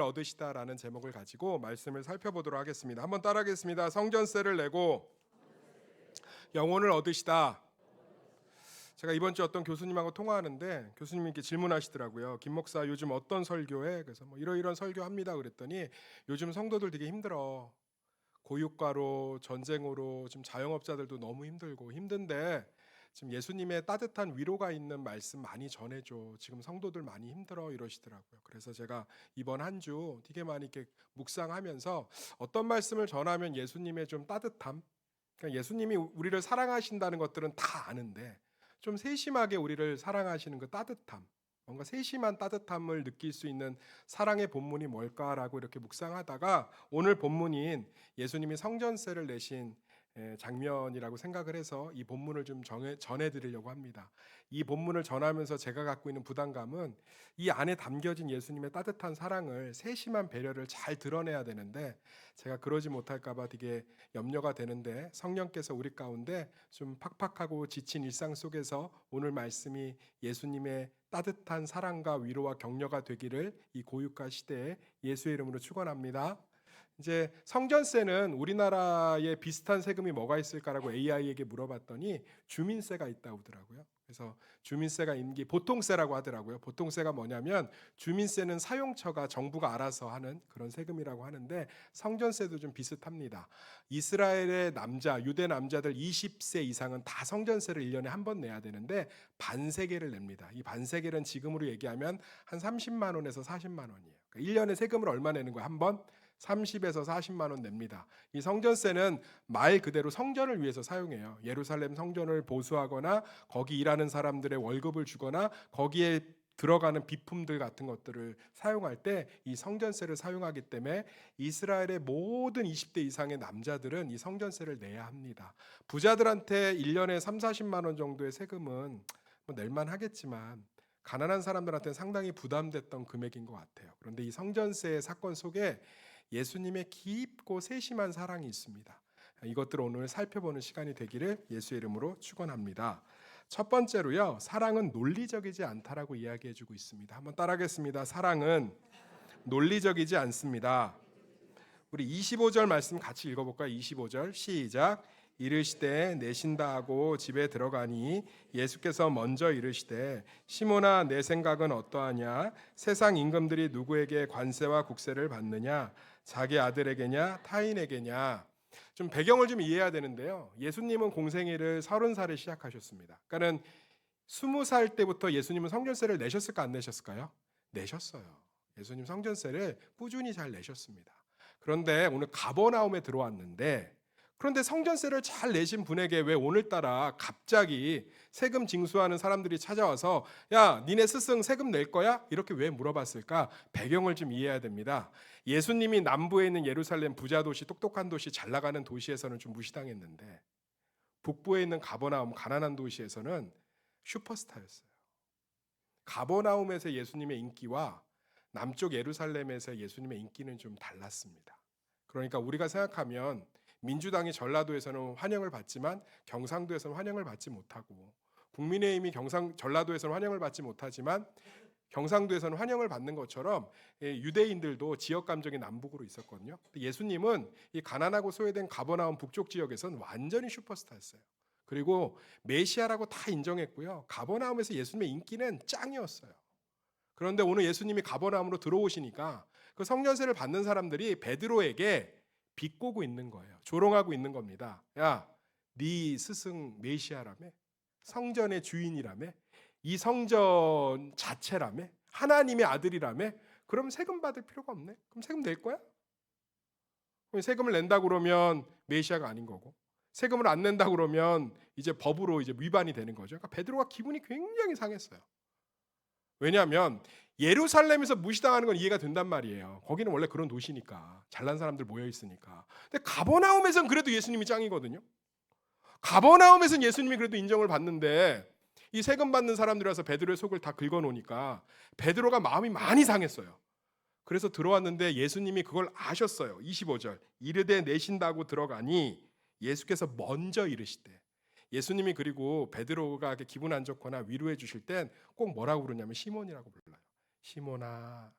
얻으시다라는 제목을 가지고 말씀을 살펴보도록 하겠습니다. 한번 따라하겠습니다. 성전세를 내고 영혼을 얻으시다. 제가 이번 주 어떤 교수님하고 통화하는데 교수님이 이렇게 질문하시더라고요. 김 목사 요즘 어떤 설교해? 그래서 뭐 이러이러한 설교합니다. 그랬더니 요즘 성도들 되게 힘들어. 고유가로 전쟁으로 지금 자영업자들도 너무 힘들고 힘든데 지금 예수님의 따뜻한 위로가 있는 말씀 많이 전해줘. 지금 성도들 많이 힘들어 이러시더라고요. 그래서 제가 이번 한 주 되게 많이 이렇게 묵상하면서 어떤 말씀을 전하면 예수님의 좀 따뜻함, 그러니까 예수님이 우리를 사랑하신다는 것들은 다 아는데 좀 세심하게 우리를 사랑하시는 그 따뜻함, 뭔가 세심한 따뜻함을 느낄 수 있는 사랑의 본문이 뭘까라고 이렇게 묵상하다가 오늘 본문인 예수님이 성전세를 내신 장면이라고 생각을 해서 이 본문을 좀 전해드리려고 합니다. 이 본문을 전하면서 제가 갖고 있는 부담감은 이 안에 담겨진 예수님의 따뜻한 사랑을, 세심한 배려를 잘 드러내야 되는데 제가 그러지 못할까 봐 되게 염려가 되는데 성령께서 우리 가운데 좀 팍팍하고 지친 일상 속에서 오늘 말씀이 예수님의 따뜻한 사랑과 위로와 격려가 되기를 이 고유가 시대에 예수의 이름으로 축원합니다. 이제 성전세는 우리나라에 비슷한 세금이 뭐가 있을까라고 AI에게 물어봤더니 주민세가 있다고 하더라고요. 그래서 주민세가 보통세라고 하더라고요. 보통세가 뭐냐면 주민세는 사용처가 정부가 알아서 하는 그런 세금이라고 하는데 성전세도 좀 비슷합니다. 이스라엘의 유대 남자들 20세 이상은 다 성전세를 1년에 한 번 내야 되는데 반세계를 냅니다. 이 반세계는 지금으로 얘기하면 한 30만 원에서 40만 원이에요. 그러니까 1년에 세금을 얼마 내는 거예요? 한 번? 30에서 40만 원 냅니다. 이 성전세는 말 그대로 성전을 위해서 사용해요. 예루살렘 성전을 보수하거나 거기 일하는 사람들의 월급을 주거나 거기에 들어가는 비품들 같은 것들을 사용할 때 이 성전세를 사용하기 때문에 이스라엘의 모든 20대 이상의 남자들은 이 성전세를 내야 합니다. 부자들한테 1년에 3, 40만 원 정도의 세금은 뭐 낼만 하겠지만 가난한 사람들한테는 상당히 부담됐던 금액인 것 같아요. 그런데 이 성전세 사건 속에 예수님의 깊고 세심한 사랑이 있습니다. 이것들을 오늘 살펴보는 시간이 되기를 예수의 이름으로 축원합니다. 첫 번째로요, 사랑은 논리적이지 않다라고 이야기해주고 있습니다. 한번 따라하겠습니다. 사랑은 논리적이지 않습니다. 우리 25절 말씀 같이 읽어볼까요? 25절 시작. 이르시되 내신다 하고 집에 들어가니 예수께서 먼저 이르시되 시몬아 내 생각은 어떠하냐? 세상 임금들이 누구에게 관세와 국세를 받느냐? 자기 아들에게냐 타인에게냐? 좀 배경을 좀 이해해야 되는데요. 예수님은 공생애를 30살에 시작하셨습니다. 그러니까는 20살 때부터 예수님은 성전세를 내셨을까 안 내셨을까요? 내셨어요. 예수님 성전세를 꾸준히 잘 내셨습니다. 그런데 오늘 가버나움에 들어왔는데 그런데 성전세를 잘 내신 분에게 왜 오늘따라 갑자기 세금 징수하는 사람들이 찾아와서 야 니네 스승 세금 낼 거야? 이렇게 왜 물어봤을까? 배경을 좀 이해해야 됩니다. 예수님이 남부에 있는 예루살렘 부자 도시, 똑똑한 도시, 잘 나가는 도시에서는 좀 무시당했는데 북부에 있는 가버나움, 가난한 도시에서는 슈퍼스타였어요. 가버나움에서 예수님의 인기와 남쪽 예루살렘에서 예수님의 인기는 좀 달랐습니다. 그러니까 우리가 생각하면 민주당이 전라도에서는 환영을 받지만 경상도에서는 환영을 받지 못하고 국민의힘이 전라도에서는 환영을 받지 못하지만 경상도에서는 환영을 받는 것처럼 유대인들도 지역 감정이 남북으로 있었거든요. 예수님은 이 가난하고 소외된 가버나움 북쪽 지역에서는 완전히 슈퍼스타였어요. 그리고 메시아라고 다 인정했고요. 가버나움에서 예수님의 인기는 짱이었어요. 그런데 오늘 예수님이 가버나움으로 들어오시니까 그 성전세를 받는 사람들이 베드로에게 비꼬고 있는 거예요. 조롱하고 있는 겁니다. 야, 네 스승 메시아라며? 성전의 주인이라며? 이 성전 자체라며? 하나님의 아들이라며? 그럼 세금 받을 필요가 없네. 그럼 세금 낼 거야? 그럼 세금을 낸다 그러면 메시아가 아닌 거고, 세금을 안 낸다 그러면 이제 법으로 이제 위반이 되는 거죠. 그러니까 베드로가 기분이 굉장히 상했어요. 왜냐하면 예루살렘에서 무시당하는 건 이해가 된단 말이에요. 거기는 원래 그런 도시니까 잘난 사람들 모여 있으니까. 근데 가버나움에서는 그래도 예수님이 짱이거든요. 가버나움에서는 예수님이 그래도 인정을 받는데 이 세금 받는 사람들이 와서 베드로의 속을 다 긁어놓으니까 베드로가 마음이 많이 상했어요. 그래서 들어왔는데 예수님이 그걸 아셨어요. 25절 이르되 내신다고 들어가니 예수께서 먼저 이르시되, 예수님이 그리고 베드로가 기분 안 좋거나 위로해 주실 땐 꼭 뭐라고 부르냐면 시몬이라고 불러요. 시몬아,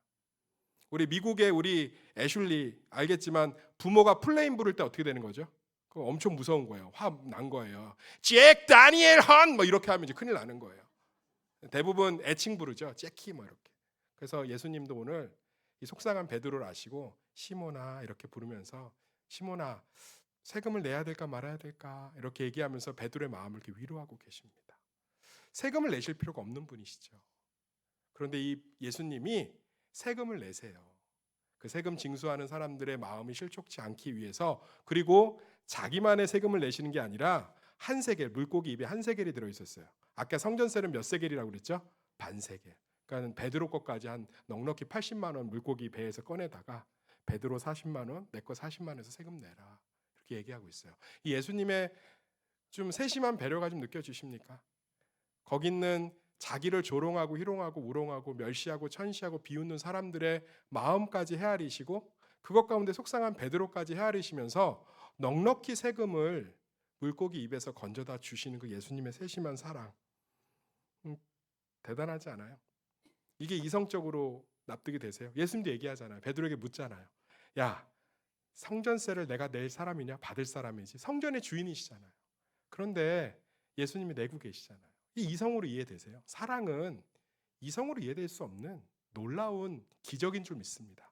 우리 미국의 우리 애슐리 알겠지만 부모가 플레인 부를 때 어떻게 되는 거죠? 그거 엄청 무서운 거예요. 화 난 거예요. 잭 다니엘 헌 뭐 이렇게 하면 이제 큰일 나는 거예요. 대부분 애칭 부르죠. 잭키 뭐 이렇게. 그래서 예수님도 오늘 이 속상한 베드로를 아시고 시몬아 이렇게 부르면서 시몬아 세금을 내야 될까 말아야 될까 이렇게 얘기하면서 베드로의 마음을 이렇게 위로하고 계십니다. 세금을 내실 필요가 없는 분이시죠. 그런데 이 예수님이 세금을 내세요. 그 세금 징수하는 사람들의 마음이 실족치 않기 위해서, 그리고 자기만의 세금을 내시는 게 아니라 한 세겔, 물고기 입에 한 세겔이 들어 있었어요. 아까 성전세는 몇 세겔이라고 그랬죠? 반 세겔. 그러니까 베드로 것까지 한 넉넉히 80만 원 물고기 배에서 꺼내다가 베드로 40만 원, 내 거 40만 원에서 세금 내라. 이렇게 얘기하고 있어요. 이 예수님의 좀 세심한 배려가 좀 느껴지십니까? 거기 있는 자기를 조롱하고 희롱하고 우롱하고 멸시하고 천시하고 비웃는 사람들의 마음까지 헤아리시고 그것 가운데 속상한 베드로까지 헤아리시면서 넉넉히 세금을 물고기 입에서 건져다 주시는 그 예수님의 세심한 사랑, 대단하지 않아요? 이게 이성적으로 납득이 되세요? 예수님도 얘기하잖아요. 베드로에게 묻잖아요. 야, 성전세를 내가 낼 사람이냐 받을 사람이지? 성전의 주인이시잖아요. 그런데 예수님이 내고 계시잖아요. 이 이성으로 이해되세요? 사랑은 이성으로 이해될 수 없는 놀라운 기적인 줄 믿습니다.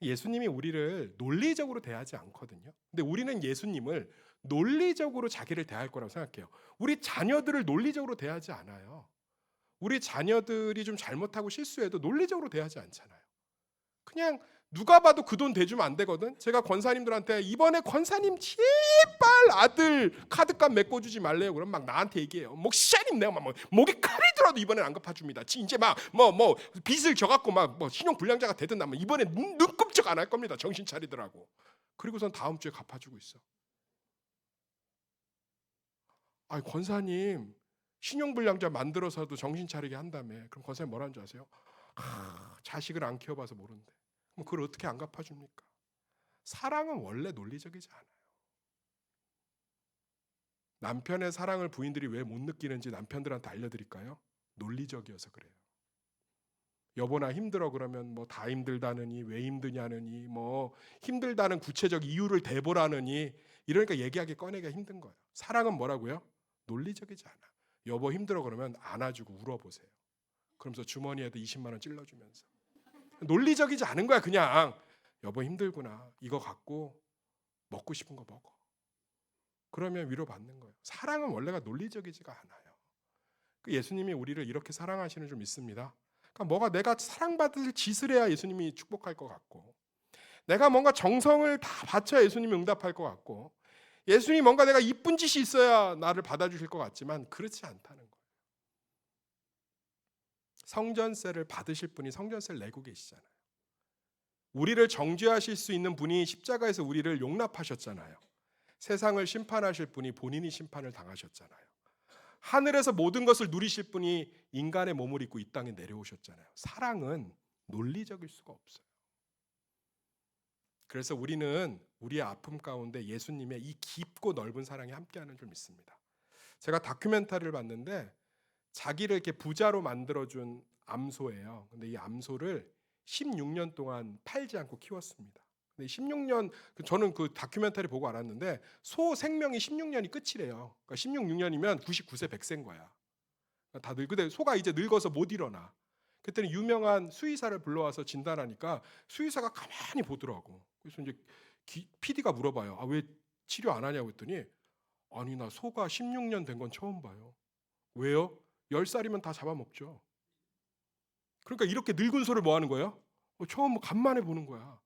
예수님이 우리를 논리적으로 대하지 않거든요. 근데 우리는 예수님을 논리적으로 자기를 대할 거라고 생각해요. 우리 자녀들을 논리적으로 대하지 않아요. 우리 자녀들이 좀 잘못하고 실수해도 논리적으로 대하지 않잖아요. 그냥 누가 봐도 그 돈 대주면 안 되거든. 제가 권사님들한테 이번에 권사님 제발 아들 카드값 메꿔주지 말래요. 그럼 막 나한테 얘기해요. 목사님 내가 막 목이 칼이 들어도 이번엔 안 갚아줍니다. 이제 막 뭐 빚을 져갖고 막 뭐 신용 불량자가 되든 나면 이번에 눈 끔찍 안 할 겁니다. 정신 차리더라고. 그리고선 다음 주에 갚아주고 있어. 아니 권사님 신용 불량자 만들어서도 정신 차리게 한다며. 그럼 권사님 뭐라는 줄 아세요? 자식을 안 키워봐서 모른대. 그럼 그걸 어떻게 안 갚아줍니까? 사랑은 원래 논리적이지 않아요. 남편의 사랑을 부인들이 왜 못 느끼는지 남편들한테 알려드릴까요? 논리적이어서 그래요. 여보나 힘들어 그러면 뭐 다 힘들다느니 왜 힘드냐느니 뭐 힘들다는 구체적 이유를 대보라느니 이러니까 얘기하기 꺼내기가 힘든 거예요. 사랑은 뭐라고요? 논리적이지 않아. 여보 힘들어 그러면 안아주고 울어보세요. 그러면서 주머니에도 20만 원 찔러주면서 논리적이지 않은 거야. 그냥 여보 힘들구나 이거 갖고 먹고 싶은 거 먹어. 그러면 위로받는 거예요. 사랑은 원래가 논리적이지가 않아요. 그 예수님이 우리를 이렇게 사랑하시는 줄 믿습니다. 그러니까 뭐가 내가 사랑받을 짓을 해야 예수님이 축복할 것 같고 내가 뭔가 정성을 다 바쳐야 예수님이 응답할 것 같고 예수님이 뭔가 내가 이쁜 짓이 있어야 나를 받아주실 것 같지만 그렇지 않다는 거예요. 성전세를 받으실 분이 성전세를 내고 계시잖아요. 우리를 정죄하실 수 있는 분이 십자가에서 우리를 용납하셨잖아요. 세상을 심판하실 분이 본인이 심판을 당하셨잖아요. 하늘에서 모든 것을 누리실 분이 인간의 몸을 입고 이 땅에 내려오셨잖아요. 사랑은 논리적일 수가 없어요. 그래서 우리는 우리의 아픔 가운데 예수님의 이 깊고 넓은 사랑이 함께하는 줄 믿습니다. 제가 다큐멘터리를 봤는데 자기를 이렇게 부자로 만들어준 암소예요. 근데 이 암소를 16년 동안 팔지 않고 키웠습니다. 근데 16년 저는 그 다큐멘터리 보고 알았는데 소 생명이 16년이 끝이래요. 그러니까 16년이면 99세 100세인 거야. 다들 근데 소가 이제 늙어서 못 일어나. 그때는 유명한 수의사를 불러와서 진단하니까 수의사가 가만히 보더라고. 그래서 이제 PD가 물어봐요. 아, 왜 치료 안 하냐고 했더니 아니 나 소가 16년 된 건 처음 봐요. 왜요? 10살이면 다 잡아먹죠. 그러니까 이렇게 늙은 소를 뭐 하는 거예요? 처음 간만에 보는 거야.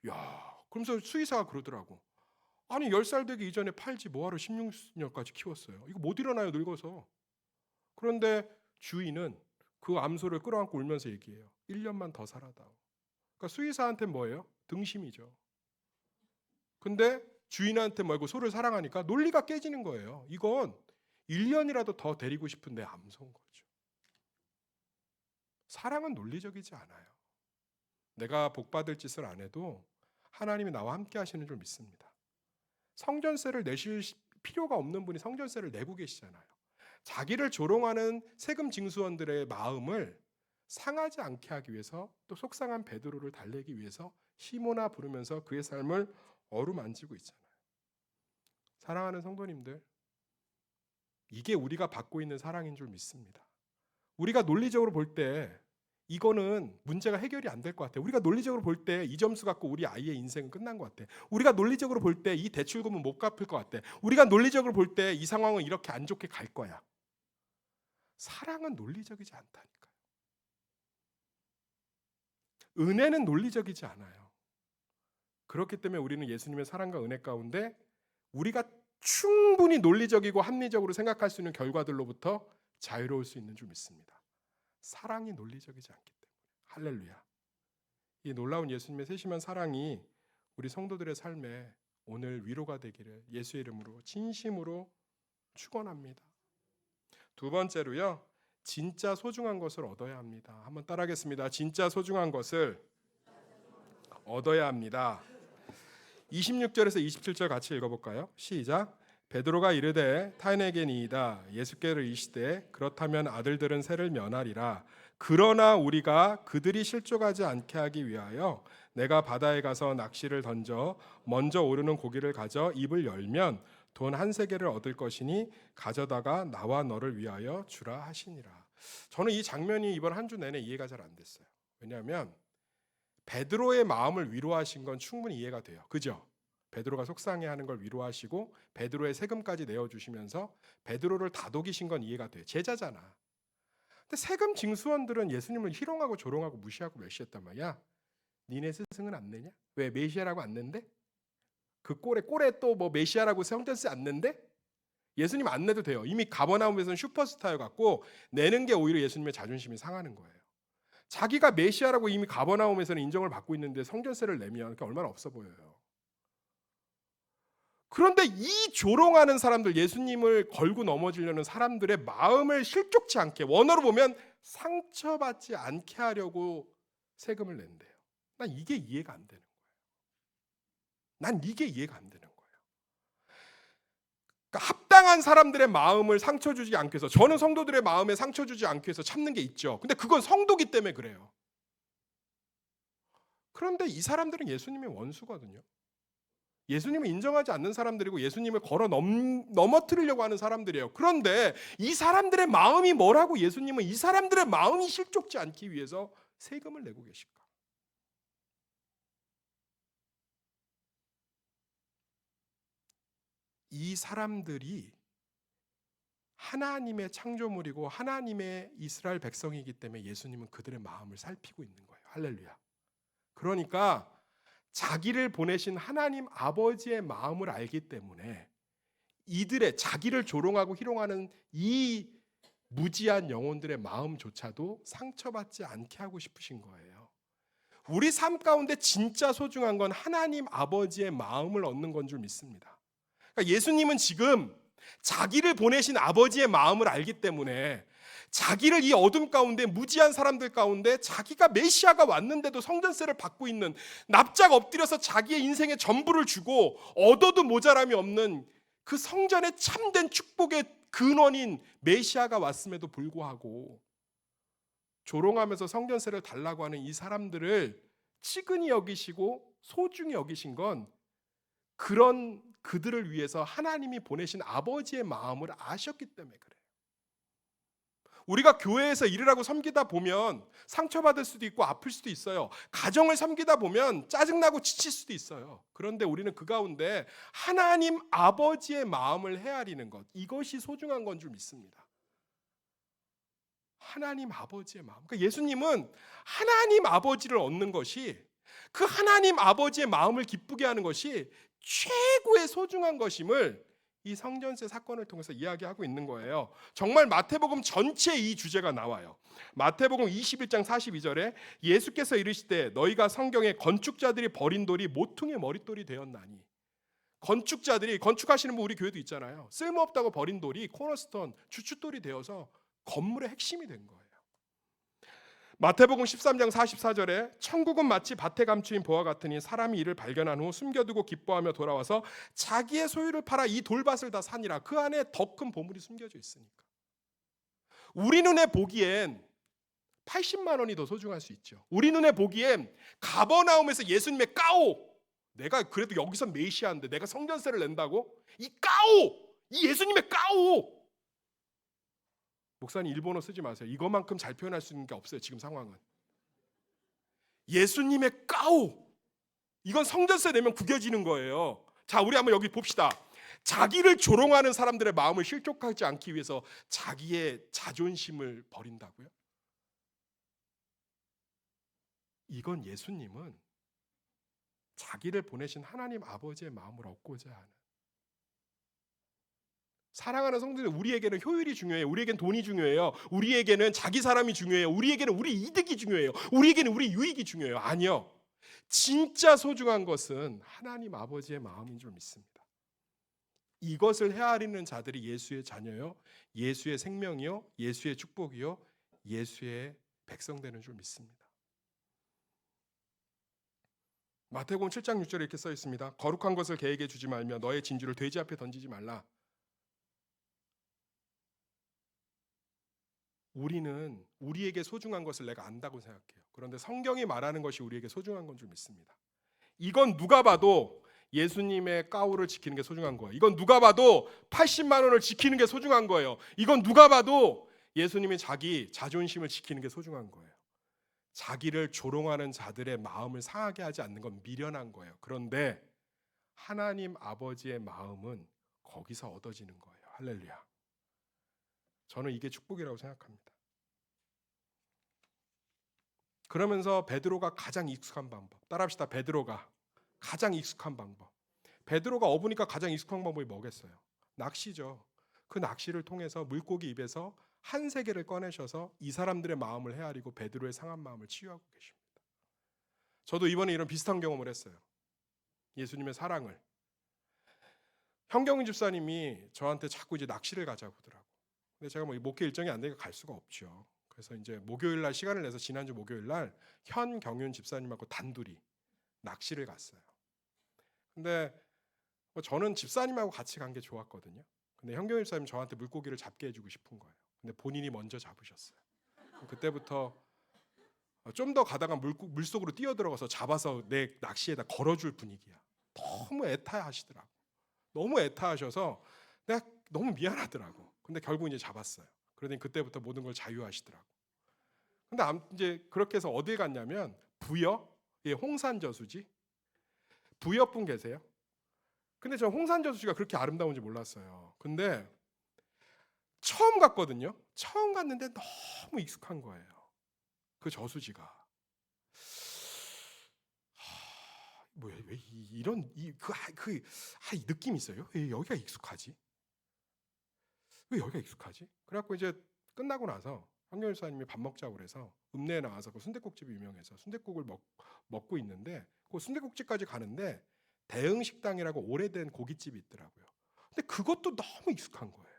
야, 그러면서 수의사가 그러더라고. 아니 10살 되기 이전에 팔지 뭐하러 16년까지 키웠어요. 이거 못 일어나요 늙어서. 그런데 주인은 그 암소를 끌어안고 울면서 얘기해요. 1년만 더 살아다오. 그러니까 수의사한테 뭐예요? 등심이죠. 근데 주인한테 말고 소를 사랑하니까 논리가 깨지는 거예요. 이건 1년이라도 더 데리고 싶은데 암소인 거죠. 사랑은 논리적이지 않아요. 내가 복받을 짓을 안 해도 하나님이 나와 함께 하시는 줄 믿습니다. 성전세를 내실 필요가 없는 분이 성전세를 내고 계시잖아요. 자기를 조롱하는 세금 징수원들의 마음을 상하지 않게 하기 위해서 또 속상한 베드로를 달래기 위해서 시모나 부르면서 그의 삶을 어루만지고 있잖아요. 사랑하는 성도님들, 이게 우리가 받고 있는 사랑인 줄 믿습니다. 우리가 논리적으로 볼 때 이거는 문제가 해결이 안 될 것 같아요. 우리가 논리적으로 볼 때 이 점수 갖고 우리 아이의 인생은 끝난 것 같아. 우리가 논리적으로 볼 때 이 대출금은 못 갚을 것 같아. 우리가 논리적으로 볼 때 이 상황은 이렇게 안 좋게 갈 거야. 사랑은 논리적이지 않다니까요. 은혜는 논리적이지 않아요. 그렇기 때문에 우리는 예수님의 사랑과 은혜 가운데 우리가 충분히 논리적이고 합리적으로 생각할 수 있는 결과들로부터 자유로울 수 있는 줄 믿습니다. 사랑이 논리적이지 않기 때문에. 할렐루야. 이 놀라운 예수님의 세심한 사랑이 우리 성도들의 삶에 오늘 위로가 되기를 예수의 이름으로 진심으로 축원합니다. 두 번째로요, 진짜 소중한 것을 얻어야 합니다. 한번 따라하겠습니다. 진짜 소중한 것을 얻어야 합니다. 26절에서 27절 같이 읽어볼까요? 시작. 베드로가 이르되 타인에게니이다. 예수께로 이르시되 그렇다면 아들들은 세를 면하리라. 그러나 우리가 그들이 실족하지 않게 하기 위하여 내가 바다에 가서 낚시를 던져 먼저 오르는 고기를 가져 입을 열면 돈 한 세겔을 얻을 것이니 가져다가 나와 너를 위하여 주라 하시니라. 저는 이 장면이 이번 한 주 내내 이해가 잘 안 됐어요. 왜냐하면 베드로의 마음을 위로하신 건 충분히 이해가 돼요. 그죠? 베드로가 속상해하는 걸 위로하시고 베드로의 세금까지 내어주시면서 베드로를 다독이신 건 이해가 돼요. 제자잖아. 근데 세금 징수원들은 예수님을 희롱하고 조롱하고 무시하고 멸시했단 말이야. 니네 스승은 안 내냐? 왜 메시아라고 안 낸대? 그 꼴에 또 뭐 메시아라고 성전세 안 낸대? 예수님 안 내도 돼요. 이미 가버나움에서는 슈퍼스타여갖고 내는 게 오히려 예수님의 자존심이 상하는 거예요. 자기가 메시아라고 이미 가버나움에서는 인정을 받고 있는데 성전세를 내면 얼마나 없어 보여요. 그런데 이 조롱하는 사람들, 예수님을 걸고 넘어지려는 사람들의 마음을 실족치 않게, 원어로 보면 상처받지 않게 하려고 세금을 낸대요. 난 이게 이해가 안 되는 거예요. 난 이게 이해가 안 되는 거예요. 그러니까 합당한 사람들의 마음을 상처 주지 않게 해서, 저는 성도들의 마음에 상처 주지 않게 해서 참는 게 있죠. 근데 그건 성도기 때문에 그래요. 그런데 이 사람들은 예수님의 원수거든요. 예수님을 인정하지 않는 사람들이고 예수님을 걸어 넘어뜨리려고 하는 사람들이에요. 그런데 이 사람들의 마음이 뭐라고 예수님은 이 사람들의 마음이 실족지 않기 위해서 세금을 내고 계실까? 이 사람들이 하나님의 창조물이고 하나님의 이스라엘 백성이기 때문에 예수님은 그들의 마음을 살피고 있는 거예요. 할렐루야. 그러니까 자기를 보내신 하나님 아버지의 마음을 알기 때문에 이들의 자기를 조롱하고 희롱하는 이 무지한 영혼들의 마음조차도 상처받지 않게 하고 싶으신 거예요. 우리 삶 가운데 진짜 소중한 건 하나님 아버지의 마음을 얻는 건 줄 믿습니다. 그러니까 예수님은 지금 자기를 보내신 아버지의 마음을 알기 때문에 자기를 이 어둠 가운데 무지한 사람들 가운데 자기가 메시아가 왔는데도 성전세를 받고 있는, 납작 엎드려서 자기의 인생의 전부를 주고 얻어도 모자람이 없는 그 성전의 참된 축복의 근원인 메시아가 왔음에도 불구하고 조롱하면서 성전세를 달라고 하는 이 사람들을 치근히 여기시고 소중히 여기신 건 그런 그들을 위해서 하나님이 보내신 아버지의 마음을 아셨기 때문에 그래요. 우리가 교회에서 일을 하고 섬기다 보면 상처받을 수도 있고 아플 수도 있어요. 가정을 섬기다 보면 짜증나고 지칠 수도 있어요. 그런데 우리는 그 가운데 하나님 아버지의 마음을 헤아리는 것, 이것이 소중한 건 줄 믿습니다. 하나님 아버지의 마음. 그러니까 예수님은 하나님 아버지를 얻는 것이, 그 하나님 아버지의 마음을 기쁘게 하는 것이 최고의 소중한 것임을 이 성전세 사건을 통해서 이야기하고 있는 거예요. 정말 마태복음 전체에 이 주제가 나와요. 마태복음 21장 42절에 예수께서 이르시되 너희가 성경에 건축자들이 버린 돌이 모퉁이의 머릿돌이 되었나니, 건축자들이, 건축하시는 분 우리 교회도 있잖아요. 쓸모없다고 버린 돌이 코너스톤, 주춧돌이 되어서 건물의 핵심이 된 거예요. 마태복음 13장 44절에 천국은 마치 밭에 감추인 보화 같으니 사람이 이를 발견한 후 숨겨두고 기뻐하며 돌아와서 자기의 소유를 팔아 이 돌밭을 다 사니라. 그 안에 더 큰 보물이 숨겨져 있으니까. 우리 눈에 보기엔 80만 원이 더 소중할 수 있죠. 우리 눈에 보기엔 가버나움에서 예수님의 까오, 내가 그래도 여기서 메시아인데 내가 성전세를 낸다고? 이 까오, 이 예수님의 까오. 목사님 일본어 쓰지 마세요. 이거만큼 잘 표현할 수 있는 게 없어요. 지금 상황은. 예수님의 까오. 이건 성전세 내면 구겨지는 거예요. 자, 우리 한번 여기 봅시다. 자기를 조롱하는 사람들의 마음을 실족하지 않기 위해서 자기의 자존심을 버린다고요? 이건 예수님은 자기를 보내신 하나님 아버지의 마음을 얻고자 하는, 사랑하는 성도들, 우리에게는 효율이 중요해요. 우리에게는 돈이 중요해요. 우리에게는 자기 사람이 중요해요. 우리에게는 우리 이득이 중요해요. 우리에게는 우리 유익이 중요해요. 아니요. 진짜 소중한 것은 하나님 아버지의 마음인 줄 믿습니다. 이것을 헤아리는 자들이 예수의 자녀요, 예수의 생명이요, 예수의 축복이요, 예수의 백성 되는 줄 믿습니다. 마태복음 7장 6절에 이렇게 써 있습니다. 거룩한 것을 개에게 주지 말며 너의 진주를 돼지 앞에 던지지 말라. 우리는 우리에게 소중한 것을 내가 안다고 생각해요. 그런데 성경이 말하는 것이 우리에게 소중한 건 줄 믿습니다. 이건 누가 봐도 예수님의 까오를 지키는 게 소중한 거예요. 이건 누가 봐도 80만 원을 지키는 게 소중한 거예요. 이건 누가 봐도 예수님이 자기 자존심을 지키는 게 소중한 거예요. 자기를 조롱하는 자들의 마음을 상하게 하지 않는 건 미련한 거예요. 그런데 하나님 아버지의 마음은 거기서 얻어지는 거예요. 할렐루야. 저는 이게 축복이라고 생각합니다. 그러면서 베드로가 가장 익숙한 방법, 따라합시다. 베드로가 가장 익숙한 방법. 베드로가 어부니까 가장 익숙한 방법이 뭐겠어요? 낚시죠. 그 낚시를 통해서 물고기 입에서 한 세계를 꺼내셔서 이 사람들의 마음을 헤아리고 베드로의 상한 마음을 치유하고 계십니다. 저도 이번에 이런 비슷한 경험을 했어요. 예수님의 사랑을. 현경훈 집사님이 저한테 자꾸 이제 낚시를 가자고 하더라고. 근데 제가 뭐 목회 일정이 안 되니까 갈 수가 없죠. 그래서 이제 목요일 날 시간을 내서 지난주 목요일 날 현경윤 집사님하고 단둘이 낚시를 갔어요. 근데 뭐 저는 집사님하고 같이 간 게 좋았거든요. 근데 현경윤 집사님 저한테 물고기를 잡게 해주고 싶은 거예요. 근데 본인이 먼저 잡으셨어요. 그때부터 좀 더 가다가 물속으로 뛰어들어가서 잡아서 내 낚시에다 걸어줄 분위기야. 너무 애타하시더라고. 너무 애타하셔서 내가 너무 미안하더라고. 근데 결국 이제 잡았어요. 그러더니 그때부터 모든 걸 자유하시더라고. 근데 이제 그렇게 해서 어딜 갔냐면 부여, 예, 홍산저수지. 부여 분 계세요? 근데 저 홍산저수지가 그렇게 아름다운지 몰랐어요. 근데 처음 갔거든요. 처음 갔는데 너무 익숙한 거예요. 그 저수지가. 왜 이런 이 느낌이 있어요? 왜 여기가 익숙하지? 왜 여기가 익숙하지? 그래갖고 이제 끝나고 나서 황교안 사님이 밥 먹자고 그래서 읍내에 나와서 그 순댓국집이 유명해서 순댓국을 먹고 있는데 그 순댓국집까지 가는데 대흥식당이라고 오래된 고깃집이 있더라고요. 근데 그것도 너무 익숙한 거예요.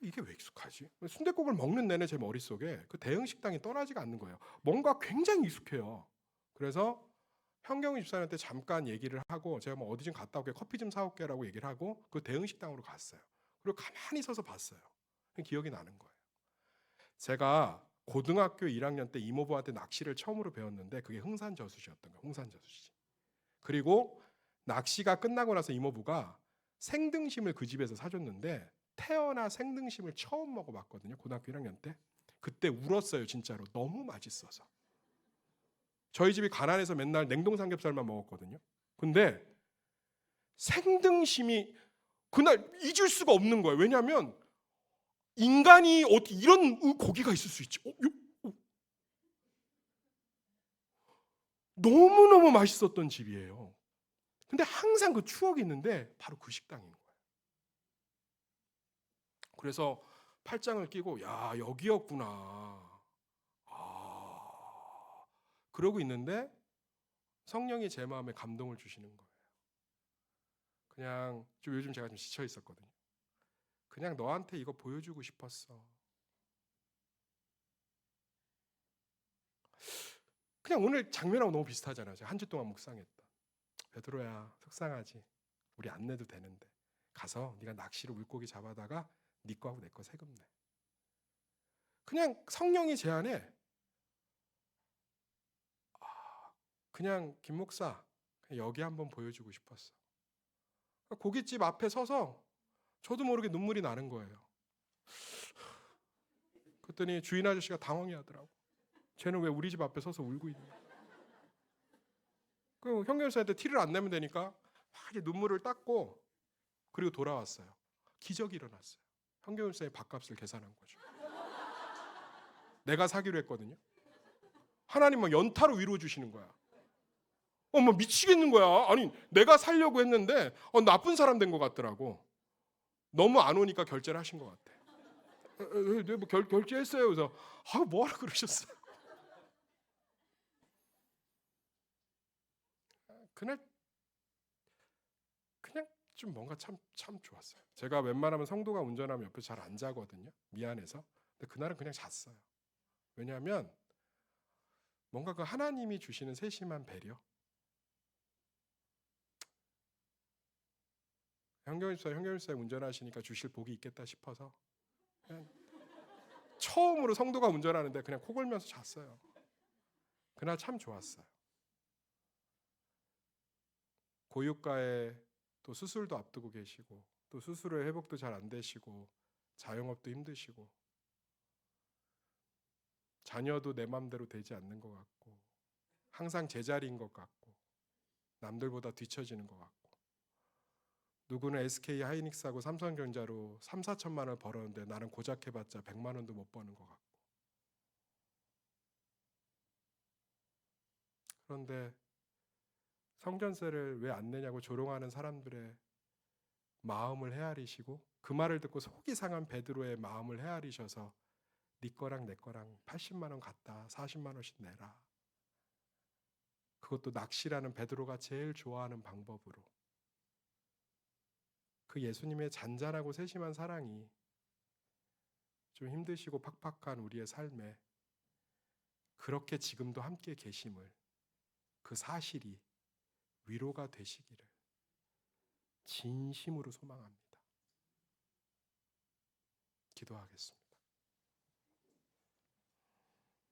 이게 왜 익숙하지? 순댓국을 먹는 내내 제 머릿속에 그 대흥식당이 떠나지가 않는 거예요. 뭔가 굉장히 익숙해요. 그래서 현경희 집사님한테 잠깐 얘기를 하고 제가 뭐 어디 좀 갔다 올게, 커피 좀 사올게라고 얘기를 하고 그 대흥식당으로 갔어요. 그리고 가만히 서서 봤어요. 기억이 나는 거예요. 제가 고등학교 1학년 때 이모부한테 낚시를 처음으로 배웠는데 그게 흥산저수지였던 거예요. 홍산저수지. 그리고 낚시가 끝나고 나서 이모부가 생등심을 그 집에서 사줬는데 태어나 생등심을 처음 먹어봤거든요. 고등학교 1학년 때. 그때 울었어요. 진짜로. 너무 맛있어서. 저희 집이 가난해서 맨날 냉동 삼겹살만 먹었거든요. 근데 생등심이 그날 잊을 수가 없는 거예요. 왜냐하면 인간이 어떻게 이런 고기가 있을 수 있지? 너무너무 맛있었던 집이에요. 근데 항상 그 추억이 있는데 바로 그 식당인 거예요. 그래서 팔짱을 끼고 야 여기였구나. 그러고 있는데 성령이 제 마음에 감동을 주시는 거예요. 그냥 좀 요즘 제가 좀 지쳐 있었거든요. 그냥 너한테 이거 보여주고 싶었어. 그냥 오늘 장면하고 너무 비슷하잖아요. 제가 한 주 동안 묵상했던. 베드로야 속상하지. 우리 안 내도 되는데 가서 네가 낚시로 물고기 잡아다가 네 거하고 내 거 세금 내. 그냥 성령이 제안해. 그냥 김 목사 그냥 여기 한번 보여주고 싶었어. 고깃집 앞에 서서 저도 모르게 눈물이 나는 거예요. 그랬더니 주인 아저씨가 당황해 하더라고. 쟤는 왜 우리 집 앞에 서서 울고 있냐. 그 형경사한테 티를 안 내면 되니까 막 이제 눈물을 닦고 그리고 돌아왔어요. 기적이 일어났어요. 형경사의 밥값을 계산한 거죠. 내가 사기로 했거든요. 하나님 막 연타로 위로해 주시는 거야. 뭐 미치겠는 거야. 아니 내가 살려고 했는데 나쁜 사람 된 것 같더라고. 너무 안 오니까 결제를 하신 것 같아. 네, 뭐 결제했어요. 그래서 뭐하라 그러셨어요. 그날 그냥 좀 뭔가 참 좋았어요. 제가 웬만하면 성도가 운전하면 옆에 잘 안 자거든요. 미안해서. 근데 그날은 그냥 잤어요. 왜냐하면 뭔가 그 하나님이 주시는 세심한 배려. 형경집사에 운전하시니까 주실 복이 있겠다 싶어서 그냥 처음으로 성도가 운전하는데 그냥 코 골면서 잤어요. 그날 참 좋았어요. 고유가에 또 수술도 앞두고 계시고 또 수술의 회복도 잘 안 되시고 자영업도 힘드시고 자녀도 내 맘대로 되지 않는 것 같고 항상 제자리인 것 같고 남들보다 뒤처지는 것 같고 누구는 SK 하이닉스하고 삼성전자로 3, 4천만 원을 벌었는데 나는 고작 해봤자 100만 원도 못 버는 것 같고 그런데 성전세를 왜 안 내냐고 조롱하는 사람들의 마음을 헤아리시고 그 말을 듣고 속이 상한 베드로의 마음을 헤아리셔서 네 거랑 내 거랑 80만 원 같다 40만 원씩 내라. 그것도 낚시라는 베드로가 제일 좋아하는 방법으로 그 예수님의 잔잔하고 세심한 사랑이 좀 힘드시고 팍팍한 우리의 삶에 그렇게 지금도 함께 계심을 그 사실이 위로가 되시기를 진심으로 소망합니다. 기도하겠습니다.